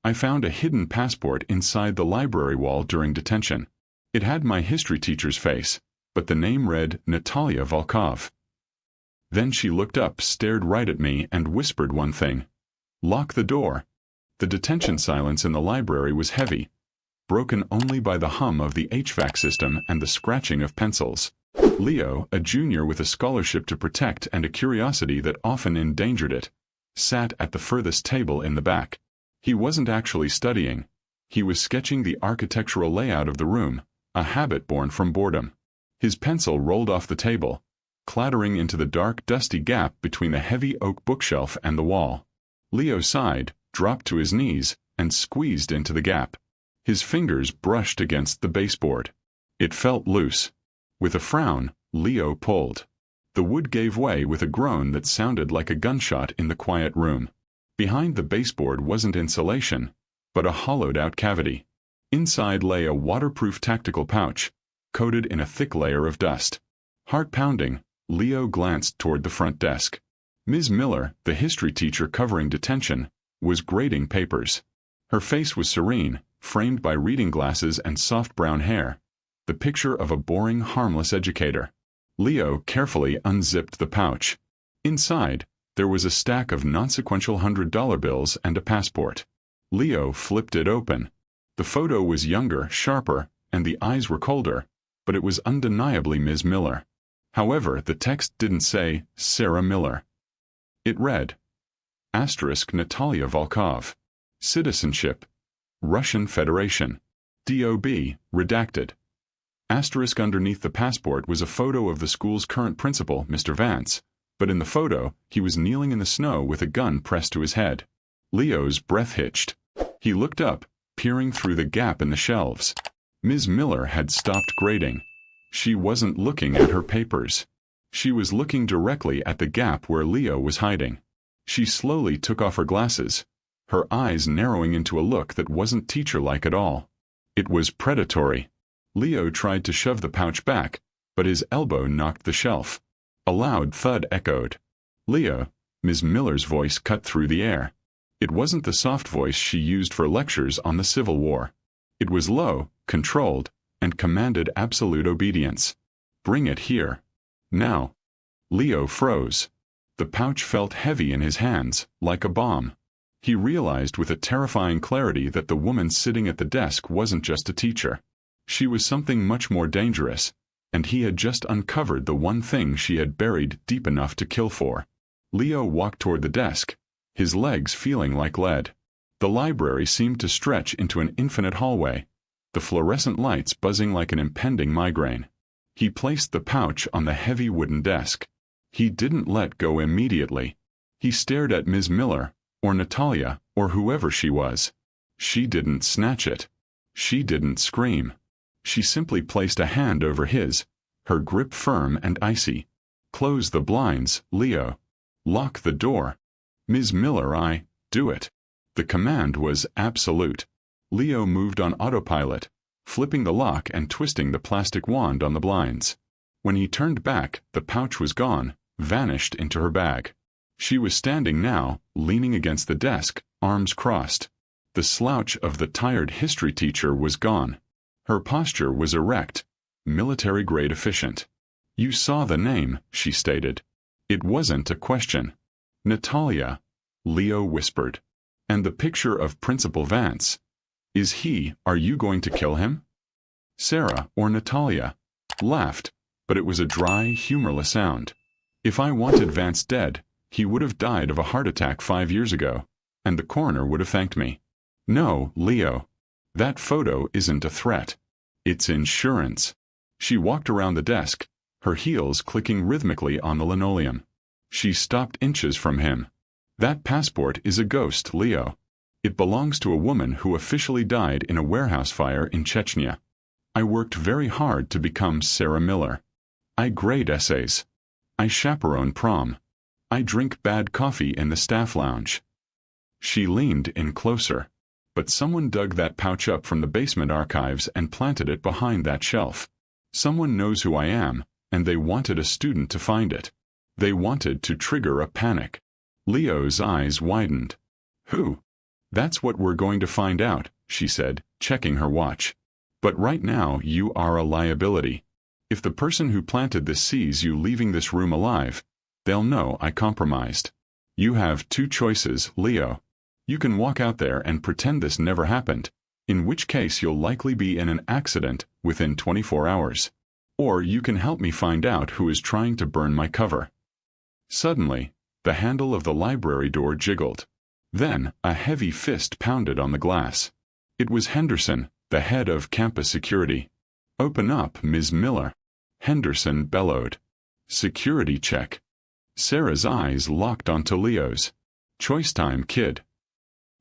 I found a hidden passport inside the library wall during detention. It had my history teacher's face, but the name read Natalia Volkov. Then she looked up, stared right at me, and whispered one thing. "Lock the door." The detention silence in the library was heavy, broken only by the hum of the HVAC system and the scratching of pencils. Leo, a junior with a scholarship to protect and a curiosity that often endangered it, sat at the furthest table in the back. He wasn't actually studying. He was sketching the architectural layout of the room, a habit born from boredom. His pencil rolled off the table, clattering into the dark, dusty gap between the heavy oak bookshelf and the wall. Leo sighed, dropped to his knees, and squeezed into the gap. His fingers brushed against the baseboard. It felt loose. With a frown, Leo pulled. The wood gave way with a groan that sounded like a gunshot in the quiet room. Behind the baseboard wasn't insulation, but a hollowed-out cavity. Inside lay a waterproof tactical pouch, coated in a thick layer of dust. Heart-pounding, Leo glanced toward the front desk. Ms. Miller, the history teacher covering detention, was grading papers. Her face was serene, framed by reading glasses and soft brown hair, the picture of a boring, harmless educator. Leo carefully unzipped the pouch. Inside, there was a stack of non-sequential $100 bills and a passport. Leo flipped it open. The photo was younger, sharper, and the eyes were colder, but it was undeniably Ms. Miller. However, the text didn't say Sarah Miller. It read, Natalia Volkov. Citizenship, Russian Federation. DOB, redacted. Underneath the passport was a photo of the school's current principal, Mr. Vance, but in the photo, he was kneeling in the snow with a gun pressed to his head. Leo's breath hitched. He looked up, peering through the gap in the shelves. Ms. Miller had stopped grading. She wasn't looking at her papers. She was looking directly at the gap where Leo was hiding. She slowly took off her glasses, her eyes narrowing into a look that wasn't teacher-like at all. It was predatory. Leo tried to shove the pouch back, but his elbow knocked the shelf. A loud thud echoed. "Leo," Ms. Miller's voice cut through the air. It wasn't the soft voice she used for lectures on the Civil War. It was low, controlled, and commanded absolute obedience. "Bring it here. Now." Leo froze. The pouch felt heavy in his hands, like a bomb. He realized with a terrifying clarity that the woman sitting at the desk wasn't just a teacher. She was something much more dangerous, and he had just uncovered the one thing she had buried deep enough to kill for. Leo walked toward the desk, his legs feeling like lead. The library seemed to stretch into an infinite hallway, the fluorescent lights buzzing like an impending migraine. He placed the pouch on the heavy wooden desk. He didn't let go immediately. He stared at Ms. Miller, or Natalia, or whoever she was. She didn't snatch it. She didn't scream. She simply placed a hand over his, her grip firm and icy. "Close the blinds, Leo. Lock the door." "Ms. Miller, do it." The command was absolute. Leo moved on autopilot, flipping the lock and twisting the plastic wand on the blinds. When he turned back, the pouch was gone, vanished into her bag. She was standing now, leaning against the desk, arms crossed. The slouch of the tired history teacher was gone. Her posture was erect, military-grade efficient. "You saw the name," she stated. It wasn't a question. "Natalia," Leo whispered. "And the picture of Principal Vance. Are you going to kill him?" Sarah, or Natalia, laughed, but it was a dry, humorless sound. "If I wanted Vance dead, he would have died of a heart attack 5 years ago, and the coroner would have thanked me." "No, Leo. That photo isn't a threat. It's insurance." She walked around the desk, her heels clicking rhythmically on the linoleum. She stopped inches from him. "That passport is a ghost, Leo. It belongs to a woman who officially died in a warehouse fire in Chechnya. I worked very hard to become Sarah Miller. I grade essays. I chaperone prom. I drink bad coffee in the staff lounge." She leaned in closer. "But someone dug that pouch up from the basement archives and planted it behind that shelf. Someone knows who I am, and they wanted a student to find it. They wanted to trigger a panic." Leo's eyes widened. "Who?" That's what we're going to find out, she said, checking her watch. But right now you are a liability. If the person who planted this sees you leaving this room alive, they'll know I compromised. You have two choices, Leo. You can walk out there and pretend this never happened, in which case you'll likely be in an accident within 24 hours. Or you can help me find out who is trying to burn my cover. Suddenly, the handle of the library door jiggled. Then, a heavy fist pounded on the glass. It was Henderson, the head of campus security. "Open up, Ms. Miller," Henderson bellowed. "Security check." Sarah's eyes locked onto Leo's. "Choice time, kid."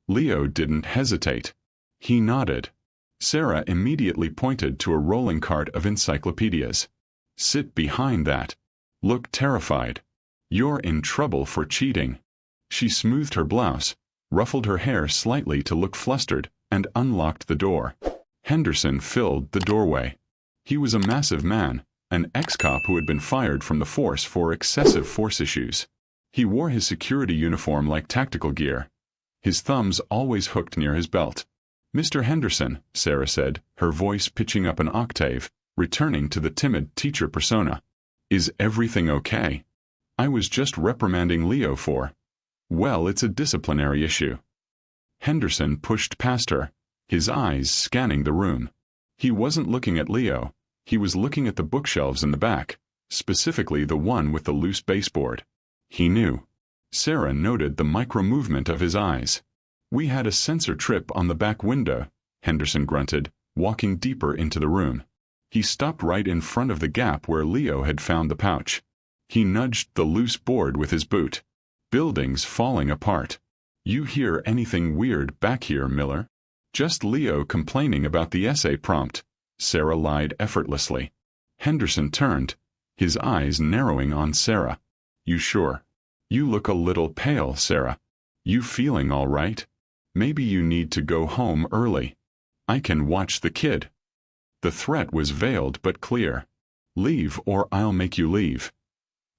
Leo didn't hesitate. He nodded. Sarah immediately pointed to a rolling cart of encyclopedias. "Sit behind that. Look terrified. You're in trouble for cheating." She smoothed her blouse, ruffled her hair slightly to look flustered, and unlocked the door. Henderson filled the doorway. He was a massive man, an ex-cop who had been fired from the force for excessive force issues. He wore his security uniform like tactical gear, his thumbs always hooked near his belt. "Mr. Henderson," Sarah said, her voice pitching up an octave, returning to the timid teacher persona. "Is everything okay? I was just reprimanding Leo for—" "Well, it's a disciplinary issue." Henderson pushed past her, his eyes scanning the room. He wasn't looking at Leo, he was looking at the bookshelves in the back, specifically the one with the loose baseboard. He knew. Sarah noted the micro-movement of his eyes. "We had a sensor trip on the back window," Henderson grunted, walking deeper into the room. He stopped right in front of the gap where Leo had found the pouch. He nudged the loose board with his boot. "Buildings falling apart. You hear anything weird back here, Miller?" "Just Leo complaining about the essay prompt," Sarah lied effortlessly. Henderson turned, his eyes narrowing on Sarah. "You sure? You look a little pale, Sarah. You feeling all right? Maybe you need to go home early. I can watch the kid." The threat was veiled but clear. "Leave or I'll make you leave."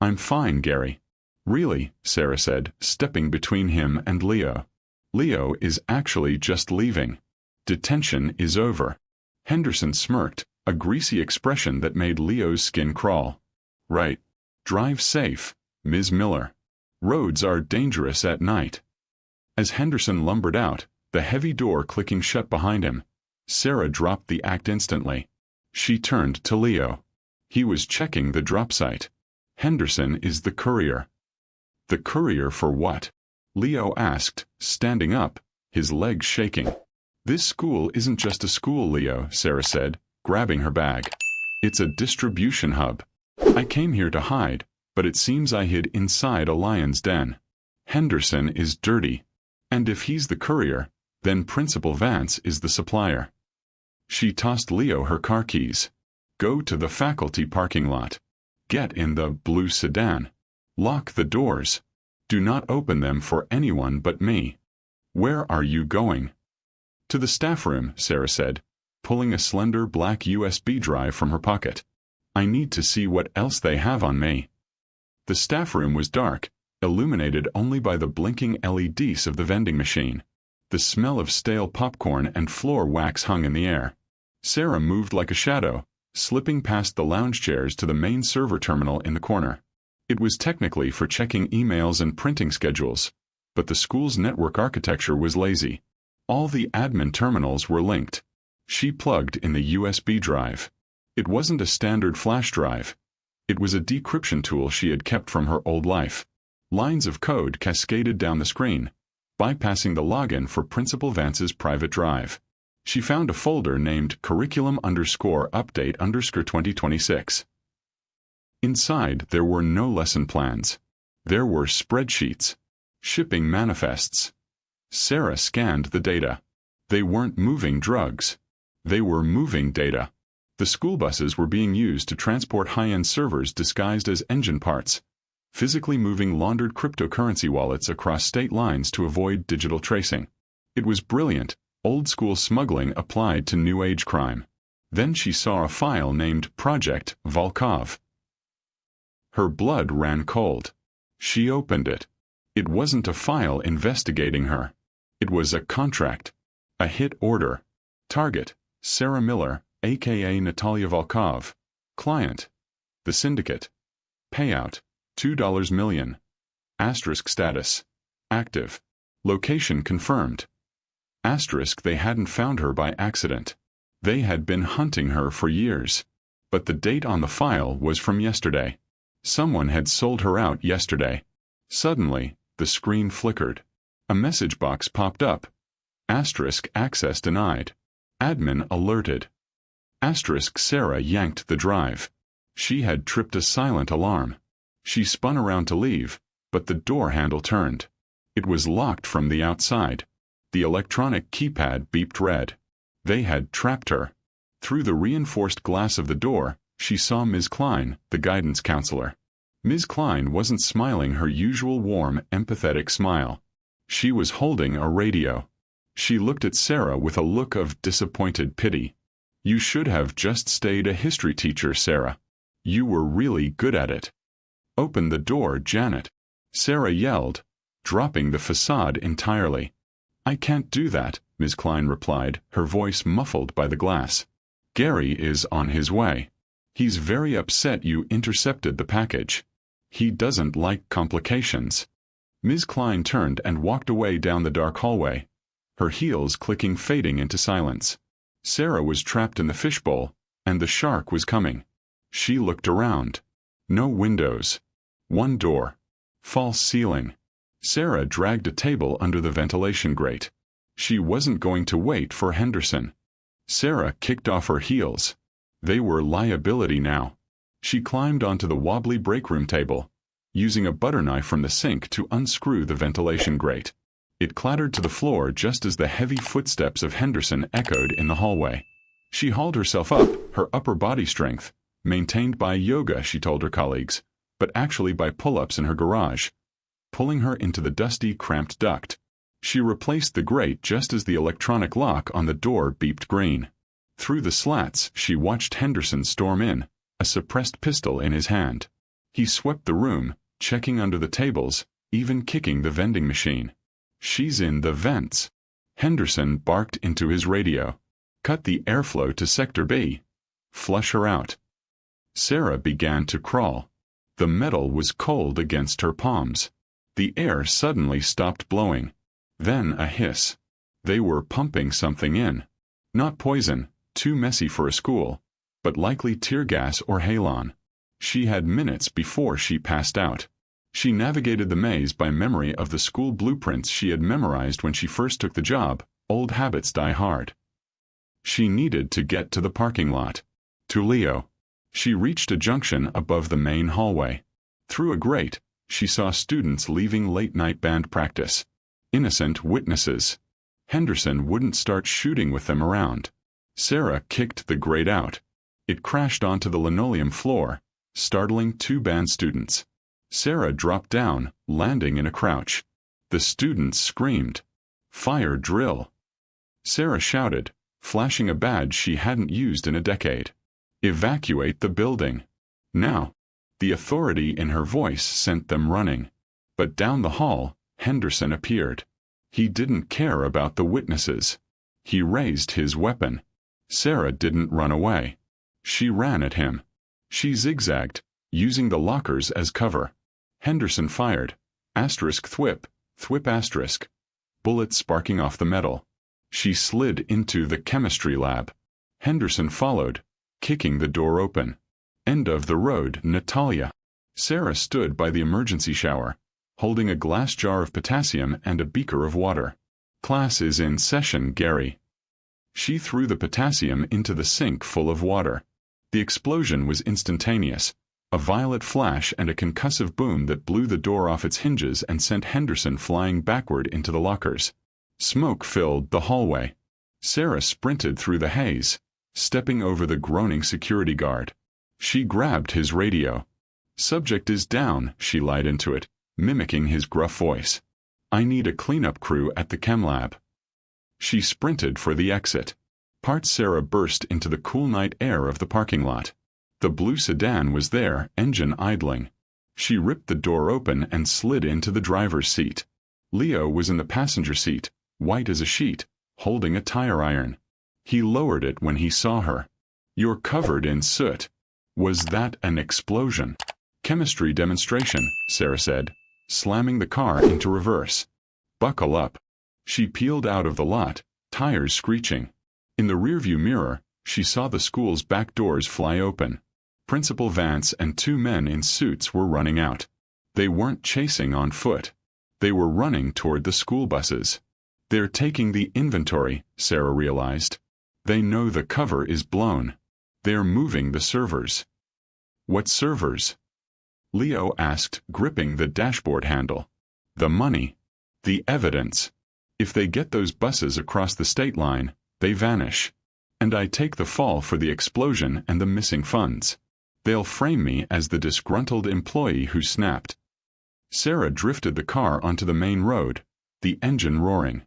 "I'm fine, Gary." "Really?" Sarah said, stepping between him and Leo. "Leo is actually just leaving. Detention is over." Henderson smirked, a greasy expression that made Leo's skin crawl. "Right. Drive safe, Ms. Miller. Roads are dangerous at night." As Henderson lumbered out, the heavy door clicking shut behind him, Sarah dropped the act instantly. She turned to Leo. He was checking the drop site. "Henderson is the courier." "The courier for what?" Leo asked, standing up, his legs shaking. "This school isn't just a school, Leo," Sarah said, grabbing her bag. "It's a distribution hub. I came here to hide, but it seems I hid inside a lion's den. Henderson is dirty. And if he's the courier, then Principal Vance is the supplier." She tossed Leo her car keys. "Go to the faculty parking lot. Get in the blue sedan. Lock the doors. Do not open them for anyone but me." "Where are you going?" "To the staff room," Sarah said, pulling a slender black USB drive from her pocket. "I need to see what else they have on me." The staff room was dark, illuminated only by the blinking LEDs of the vending machine. The smell of stale popcorn and floor wax hung in the air. Sarah moved like a shadow, slipping past the lounge chairs to the main server terminal in the corner. It was technically for checking emails and printing schedules, but the school's network architecture was lazy. All the admin terminals were linked. She plugged in the USB drive. It wasn't a standard flash drive. It was a decryption tool she had kept from her old life. Lines of code cascaded down the screen, bypassing the login for Principal Vance's private drive. She found a folder named Curriculum_Update_2026. Inside, there were no lesson plans. There were spreadsheets, shipping manifests. Sarah scanned the data. They weren't moving drugs. They were moving data. The school buses were being used to transport high-end servers disguised as engine parts, physically moving laundered cryptocurrency wallets across state lines to avoid digital tracing. It was brilliant, old-school smuggling applied to new-age crime. Then she saw a file named Project Volkov. Her blood ran cold. She opened it. It wasn't a file investigating her. It was a contract. A hit order. Target, Sarah Miller, a.k.a. Natalia Volkov. Client, the syndicate. Payout, $2 million. Asterisk status, active. Location confirmed. Asterisk they hadn't found her by accident. They had been hunting her for years. But the date on the file was from yesterday. Someone had sold her out yesterday. Suddenly, the screen flickered. A message box popped up. Asterisk access denied. Admin alerted. Asterisk Sarah yanked the drive. She had tripped a silent alarm. She spun around to leave, but the door handle turned. It was locked from the outside. The electronic keypad beeped red. They had trapped her. Through the reinforced glass of the door, she saw Ms. Klein, the guidance counselor. Ms. Klein wasn't smiling her usual warm, empathetic smile. She was holding a radio. She looked at Sarah with a look of disappointed pity. You should have just stayed a history teacher, Sarah. You were really good at it. Open the door, Janet. Sarah yelled, dropping the facade entirely. I can't do that, Ms. Klein replied, her voice muffled by the glass. Gary is on his way. He's very upset you intercepted the package. He doesn't like complications. Ms. Klein turned and walked away down the dark hallway, her heels clicking, fading into silence. Sarah was trapped in the fishbowl, and the shark was coming. She looked around. No windows. One door. False ceiling. Sarah dragged a table under the ventilation grate. She wasn't going to wait for Henderson. Sarah kicked off her heels. They were liability now. She climbed onto the wobbly breakroom table, using a butter knife from the sink to unscrew the ventilation grate. It clattered to the floor just as the heavy footsteps of Henderson echoed in the hallway. She hauled herself up, her upper body strength, maintained by yoga, she told her colleagues, but actually by pull-ups in her garage, pulling her into the dusty, cramped duct. She replaced the grate just as the electronic lock on the door beeped green. Through the slats, she watched Henderson storm in, a suppressed pistol in his hand. He swept the room, checking under the tables, even kicking the vending machine. She's in the vents. Henderson barked into his radio. Cut the airflow to Sector B. Flush her out. Sarah began to crawl. The metal was cold against her palms. The air suddenly stopped blowing. Then a hiss. They were pumping something in. Not poison, too messy for a school, but likely tear gas or halon. She had minutes before she passed out. She navigated the maze by memory of the school blueprints she had memorized when she first took the job. Old habits die hard. She needed to get to the parking lot. To Leo. She reached a junction above the main hallway. Through a grate, she saw students leaving late-night band practice. Innocent witnesses. Henderson wouldn't start shooting with them around. Sarah kicked the grate out. It crashed onto the linoleum floor, startling two band students. Sarah dropped down, landing in a crouch. The students screamed. Fire drill. Sarah shouted, flashing a badge she hadn't used in a decade. Evacuate the building. Now. The authority in her voice sent them running. But down the hall, Henderson appeared. He didn't care about the witnesses. He raised his weapon. Sarah didn't run away. She ran at him. She zigzagged, using the lockers as cover. Henderson fired. Asterisk thwip, thwip asterisk. Bullets sparking off the metal. She slid into the chemistry lab. Henderson followed, kicking the door open. End of the road, Natalia. Sarah stood by the emergency shower, holding a glass jar of potassium and a beaker of water. Class is in session, Gary. She threw the potassium into the sink full of water. The explosion was instantaneous, a violet flash and a concussive boom that blew the door off its hinges and sent Henderson flying backward into the lockers. Smoke filled the hallway. Sarah sprinted through the haze, stepping over the groaning security guard. She grabbed his radio. Subject is down, she lied into it, mimicking his gruff voice. I need a cleanup crew at the chem lab. She sprinted for the exit. Sarah burst into the cool night air of the parking lot. The blue sedan was there, engine idling. She ripped the door open and slid into the driver's seat. Leo was in the passenger seat, white as a sheet, holding a tire iron. He lowered it when he saw her. "You're covered in soot." Was that an explosion? "Chemistry demonstration," Sarah said, slamming the car into reverse. "Buckle up." She peeled out of the lot, tires screeching. In the rearview mirror, she saw the school's back doors fly open. Principal Vance and 2 men in suits were running out. They weren't chasing on foot. They were running toward the school buses. "They're taking the inventory," Sarah realized. "They know the cover is blown. They're moving the servers." "What servers?" Leo asked, gripping the dashboard handle. "The money. The evidence. If they get those buses across the state line, they vanish. And I take the fall for the explosion and the missing funds. They'll frame me as the disgruntled employee who snapped." Sarah drifted the car onto the main road, the engine roaring.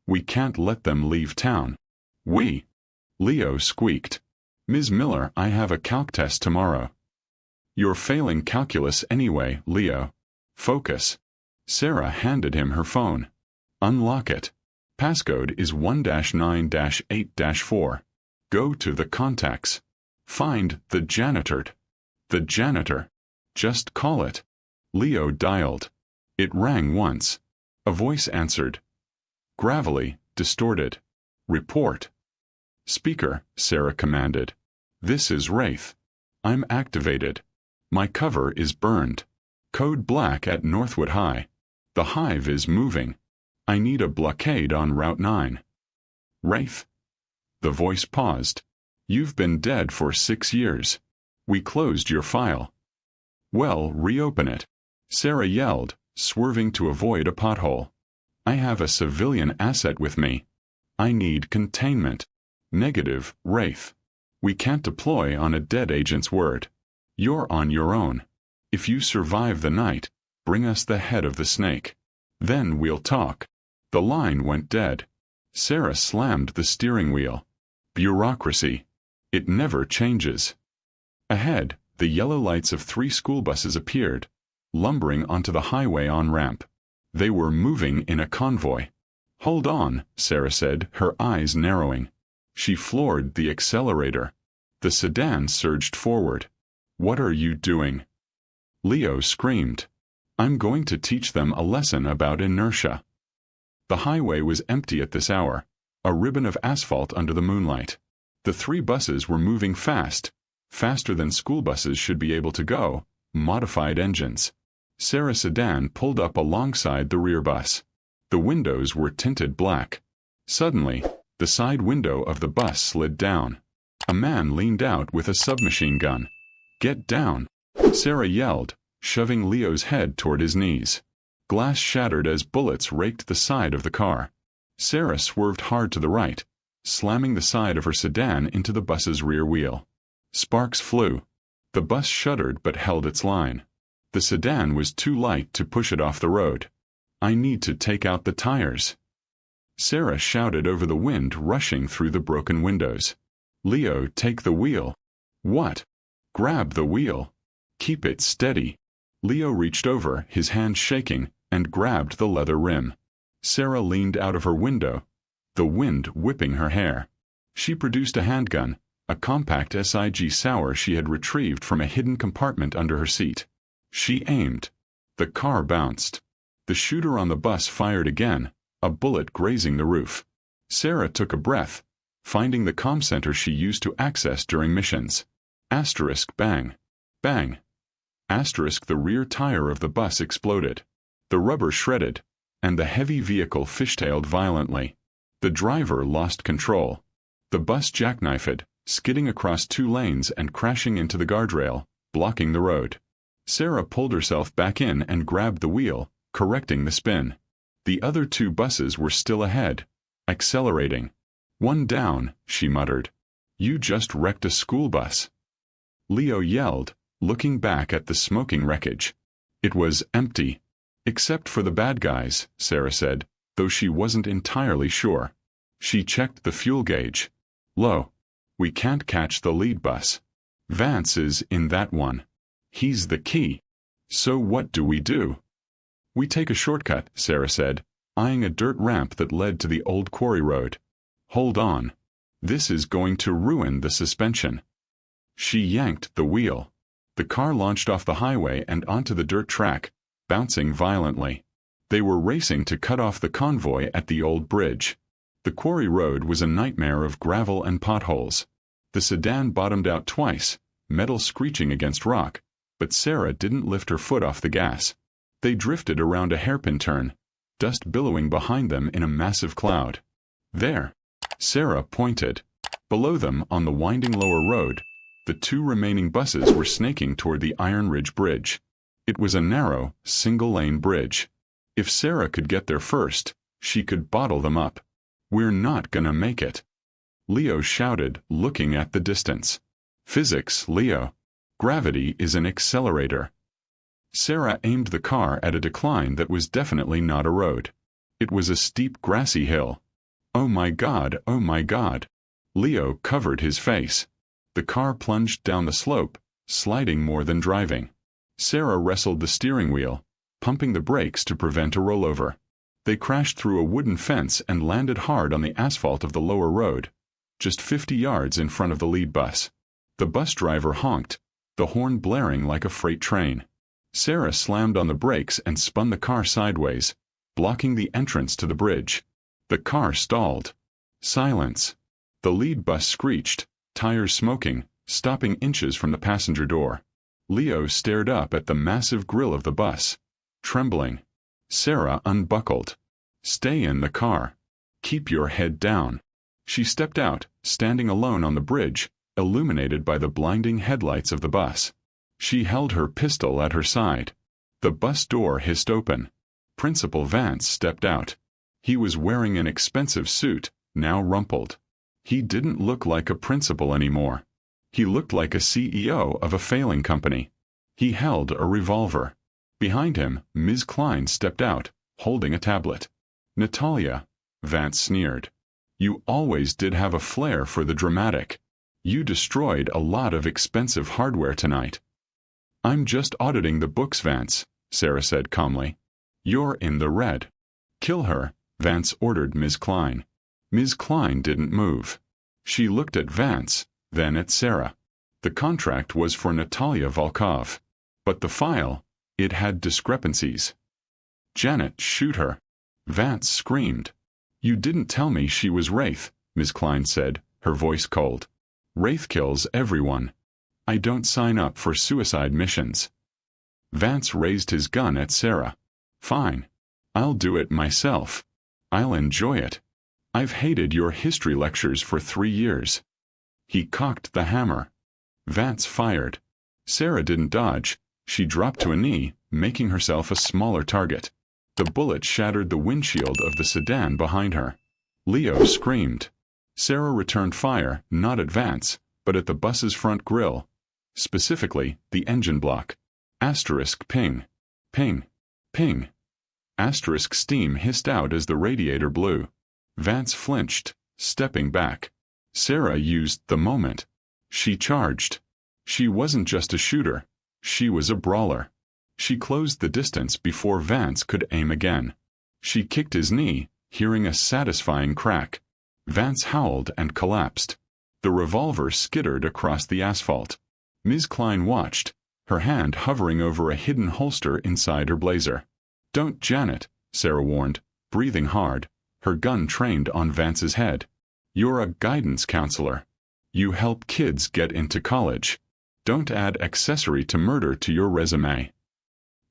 "We can't let them leave town." "We?" Leo squeaked. "Ms. Miller, I have a calc test tomorrow." "You're failing calculus anyway, Leo. Focus." Sarah handed him her phone. "Unlock it. Passcode is 1-9-8-4. Go to the contacts. Find the janitor." "The janitor." "Just call it." Leo dialed. It rang once. A voice answered. Gravelly, distorted. "Report." "Speaker," Sarah commanded. "This is Wraith. I'm activated. My cover is burned. Code black at Northwood High. The hive is moving. I need a blockade on Route 9. "Wraith?" The voice paused. "You've been dead for 6 years. We closed your file." "Well, reopen it," Sarah yelled, swerving to avoid a pothole. "I have a civilian asset with me. I need containment." "Negative, Wraith. We can't deploy on a dead agent's word. You're on your own. If you survive the night, bring us the head of the snake. Then we'll talk." The line went dead. Sarah slammed the steering wheel. Bureaucracy. It never changes. Ahead, the yellow lights of 3 school buses appeared, lumbering onto the highway on-ramp. They were moving in a convoy. "Hold on," Sarah said, her eyes narrowing. She floored the accelerator. The sedan surged forward. "What are you doing?" Leo screamed. "I'm going to teach them a lesson about inertia." The highway was empty at this hour, a ribbon of asphalt under the moonlight. The 3 buses were moving fast, faster than school buses should be able to go, modified engines. Sarah's sedan pulled up alongside the rear bus. The windows were tinted black. Suddenly, the side window of the bus slid down. A man leaned out with a submachine gun. "Get down!" Sarah yelled, shoving Leo's head toward his knees. Glass shattered as bullets raked the side of the car. Sarah swerved hard to the right, slamming the side of her sedan into the bus's rear wheel. Sparks flew. The bus shuddered but held its line. The sedan was too light to push it off the road. "I need to take out the tires." Sarah shouted over the wind rushing through the broken windows. "Leo, take the wheel." "What?" "Grab the wheel. Keep it steady." Leo reached over, his hand shaking, and grabbed the leather rim. Sarah leaned out of her window, the wind whipping her hair. She produced a handgun, a compact SIG Sauer she had retrieved from a hidden compartment under her seat. She aimed. The car bounced. The shooter on the bus fired again, a bullet grazing the roof. Sarah took a breath, finding the comm center she used to access during missions. Asterisk bang. Bang. Asterisk the rear tire of the bus exploded. The rubber shredded, and the heavy vehicle fishtailed violently. The driver lost control. The bus jackknifed, skidding across 2 lanes and crashing into the guardrail, blocking the road. Sarah pulled herself back in and grabbed the wheel, correcting the spin. The other 2 buses were still ahead, accelerating. "One down," she muttered. "You just wrecked a school bus." Leo yelled, looking back at the smoking wreckage. It was empty. "Except for the bad guys," Sarah said, though she wasn't entirely sure. She checked the fuel gauge. Low. "We can't catch the lead bus. Vance is in that one. He's the key. So what do?" "We take a shortcut," Sarah said, eyeing a dirt ramp that led to the old quarry road. "Hold on. This is going to ruin the suspension." She yanked the wheel. The car launched off the highway and onto the dirt track, bouncing violently. They were racing to cut off the convoy at the old bridge. The quarry road was a nightmare of gravel and potholes. The sedan bottomed out twice, metal screeching against rock, but Sarah didn't lift her foot off the gas. They drifted around a hairpin turn, dust billowing behind them in a massive cloud. "There." Sarah pointed. Below them, on the winding lower road, the two remaining buses were snaking toward the Iron Ridge Bridge. It was a narrow, single-lane bridge. If Sarah could get there first, she could bottle them up. "We're not gonna make it," Leo shouted, looking at the distance. "Physics, Leo. Gravity is an accelerator." Sarah aimed the car at a decline that was definitely not a road. It was a steep, grassy hill. "Oh my God, oh my God." Leo covered his face. The car plunged down the slope, sliding more than driving. Sarah wrestled the steering wheel, pumping the brakes to prevent a rollover. They crashed through a wooden fence and landed hard on the asphalt of the lower road, just 50 yards in front of the lead bus. The bus driver honked, the horn blaring like a freight train. Sarah slammed on the brakes and spun the car sideways, blocking the entrance to the bridge. The car stalled. Silence. The lead bus screeched, tires smoking, stopping inches from the passenger door. Leo stared up at the massive grille of the bus, trembling. Sarah unbuckled. "Stay in the car. Keep your head down." She stepped out, standing alone on the bridge, illuminated by the blinding headlights of the bus. She held her pistol at her side. The bus door hissed open. Principal Vance stepped out. He was wearing an expensive suit, now rumpled. He didn't look like a principal anymore. He looked like a CEO of a failing company. He held a revolver. Behind him, Ms. Klein stepped out, holding a tablet. "Natalia," Vance sneered. "You always did have a flair for the dramatic. You destroyed a lot of expensive hardware tonight." "I'm just auditing the books, Vance," Sarah said calmly. "You're in the red." "Kill her," Vance ordered Ms. Klein. Ms. Klein didn't move. She looked at Vance, then at Sarah. The contract was for Natalia Volkov. But the file, it had discrepancies. "Janet, shoot her." Vance screamed. "You didn't tell me she was Wraith," Ms. Klein said, her voice cold. "Wraith kills everyone. I don't sign up for suicide missions." Vance raised his gun at Sarah. "Fine. I'll do it myself. I'll enjoy it. I've hated your history lectures for 3 years." He cocked the hammer. Vance fired. Sarah didn't dodge. She dropped to a knee, making herself a smaller target. The bullet shattered the windshield of the sedan behind her. Leo screamed. Sarah returned fire, not at Vance, but at the bus's front grille. Specifically, the engine block. Asterisk ping. Ping. Ping. Asterisk steam hissed out as the radiator blew. Vance flinched, stepping back. Sarah used the moment. She charged. She wasn't just a shooter. She was a brawler. She closed the distance before Vance could aim again. She kicked his knee, hearing a satisfying crack. Vance howled and collapsed. The revolver skittered across the asphalt. Ms. Klein watched, her hand hovering over a hidden holster inside her blazer. "Don't, Janet," Sarah warned, breathing hard, her gun trained on Vance's head. "You're a guidance counselor. You help kids get into college. Don't add accessory to murder to your resume."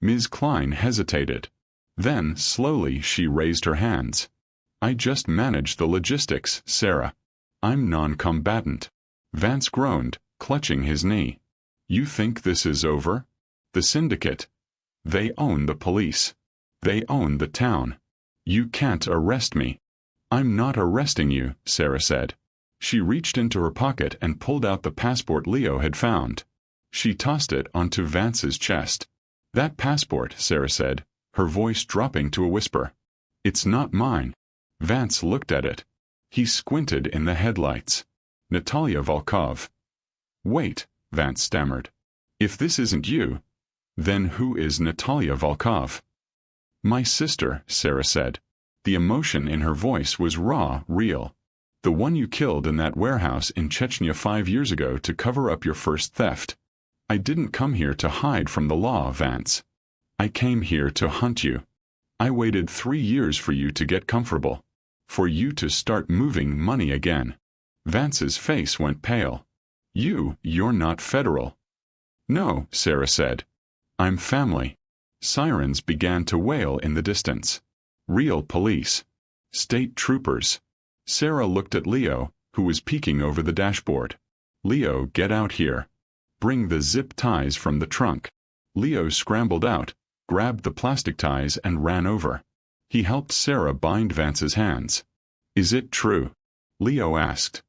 Ms. Klein hesitated. Then, slowly, she raised her hands. "I just manage the logistics, Sarah. I'm non-combatant." Vance groaned, clutching his knee. "You think this is over? The syndicate. They own the police. They own the town. You can't arrest me." "I'm not arresting you," Sarah said. She reached into her pocket and pulled out the passport Leo had found. She tossed it onto Vance's chest. "That passport," Sarah said, her voice dropping to a whisper. "It's not mine." Vance looked at it. He squinted in the headlights. "Natalia Volkov." "Wait," Vance stammered. "If this isn't you, then who is Natalia Volkov?" "My sister," Sarah said. The emotion in her voice was raw, real. "The one you killed in that warehouse in Chechnya 5 years ago to cover up your first theft. I didn't come here to hide from the law, Vance. I came here to hunt you. I waited 3 years for you to get comfortable. For you to start moving money again." Vance's face went pale. You're not federal." "No," Sarah said. "I'm family." Sirens began to wail in the distance. Real police. State troopers. Sarah looked at Leo, who was peeking over the dashboard. "Leo, get out here. Bring the zip ties from the trunk." Leo scrambled out, grabbed the plastic ties and ran over. He helped Sarah bind Vance's hands. "Is it true?" Leo asked.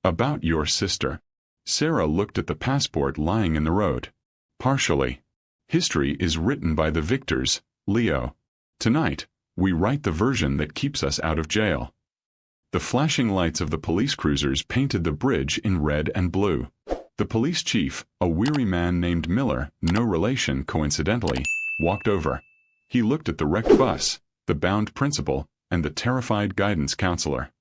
"About your sister?" Sarah looked at the passport lying in the road. "Partially. History is written by the victors, Leo. Tonight, we write the version that keeps us out of jail." The flashing lights of the police cruisers painted the bridge in red and blue. The police chief, a weary man named Miller, no relation coincidentally, walked over. He looked at the wrecked bus, the bound principal, and the terrified guidance counselor.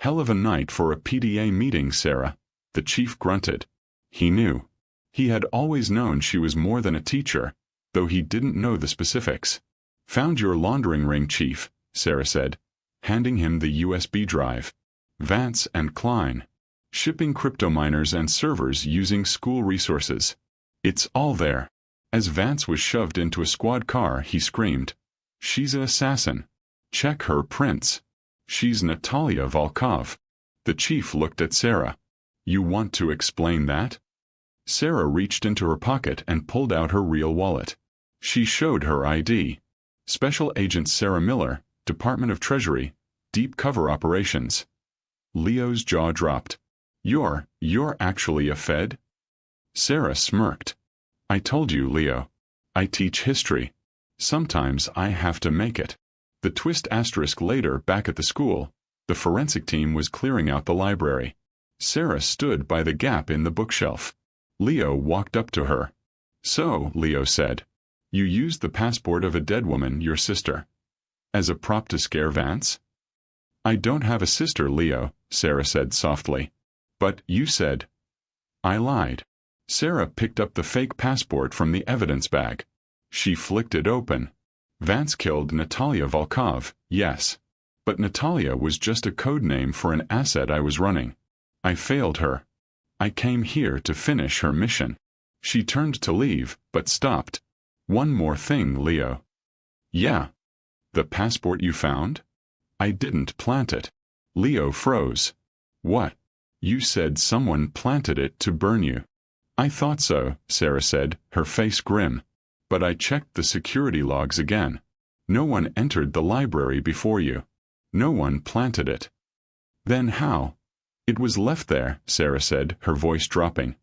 "Hell of a night for a PTA meeting, Sarah," the chief grunted. He knew. He had always known she was more than a teacher, though he didn't know the specifics. "Found your laundering ring, Chief," Sarah said, handing him the USB drive. "Vance and Klein. Shipping crypto miners and servers using school resources. It's all there." As Vance was shoved into a squad car, he screamed, "She's an assassin. Check her prints. She's Natalia Volkov." The chief looked at Sarah. "You want to explain that?" Sarah reached into her pocket and pulled out her real wallet. She showed her ID. Special Agent Sarah Miller, Department of Treasury, Deep Cover Operations. Leo's jaw dropped. You're actually a Fed?" Sarah smirked. "I told you, Leo. I teach history. Sometimes I have to make it." The twist asterisk later back at the school, the forensic team was clearing out the library. Sarah stood by the gap in the bookshelf. Leo walked up to her. "So," Leo said, "you used the passport of a dead woman, your sister, as a prop to scare Vance?" "I don't have a sister, Leo," Sarah said softly. "But you said—" "I lied." Sarah picked up the fake passport from the evidence bag. She flicked it open. "Vance killed Natalia Volkov, yes. But Natalia was just a code name for an asset I was running. I failed her. I came here to finish her mission." She turned to leave, but stopped. "One more thing, Leo." "Yeah. The passport you found? I didn't plant it." Leo froze. "What? You said someone planted it to burn you." "I thought so," Sarah said, her face grim. "But I checked the security logs again. No one entered the library before you. No one planted it." "Then how?" "It was left there," Sarah said, her voice dropping.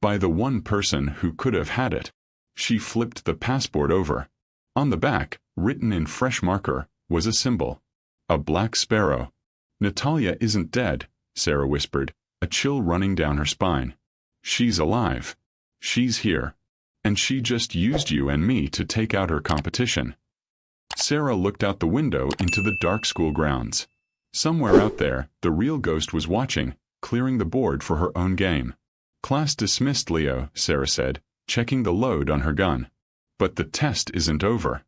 "By the one person who could have had it." She flipped the passport over. On the back, written in fresh marker, was a symbol. A black sparrow. "Natalia isn't dead," Sarah whispered, a chill running down her spine. "She's alive. She's here. And she just used you and me to take out her competition." Sarah looked out the window into the dark school grounds. Somewhere out there, the real ghost was watching, clearing the board for her own game. "Class dismissed, Leo," Sarah said, checking the load on her gun. "But the test isn't over."